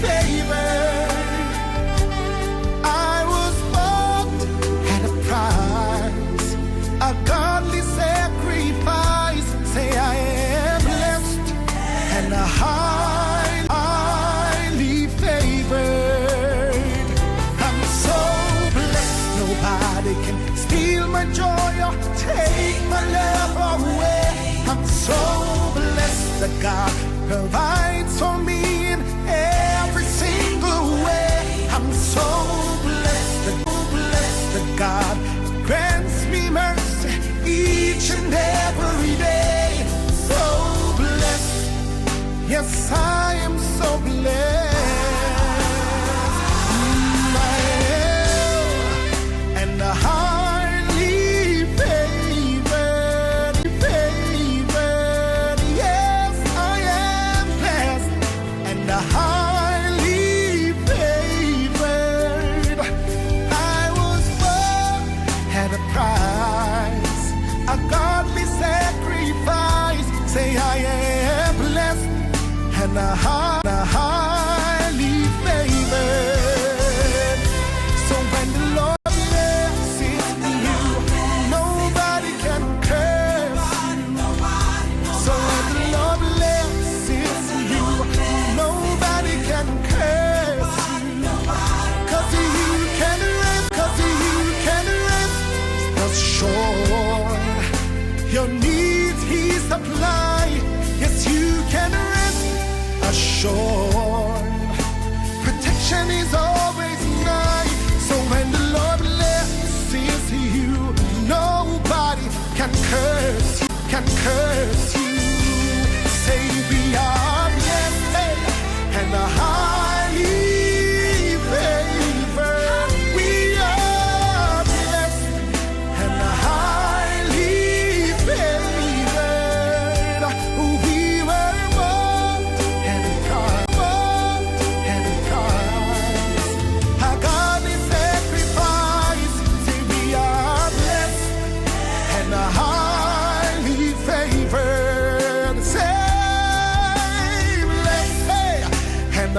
favored. I was bought at a price, a godly sacrifice. Say I am blessed and highly favored. I'm so blessed, nobody can steal my joy or take my love away. I'm so blessed that God provides for me in every single way. I'm so blessed that God grants me mercy each and every day. So blessed, yes, I am so blessed. I am, and highly favored. Yes, I am blessed and highly favored. I was born at a price, a godly sacrifice. Say I am blessed and highly favored. So when the Lord blesses you, nobody can curse you. So when the Lord blesses you, nobody can curse you. 'Cause you can rest assured. Your needs He supply. Yes, you can rest assured. Protection is always nigh. So when the Lord blesses you, nobody can curse you, Say we are blessed and highly favored. We are blessed and highly favored. We were born and prize, a godly sacrifice. Say we are blessed and highly favored. Say blessed and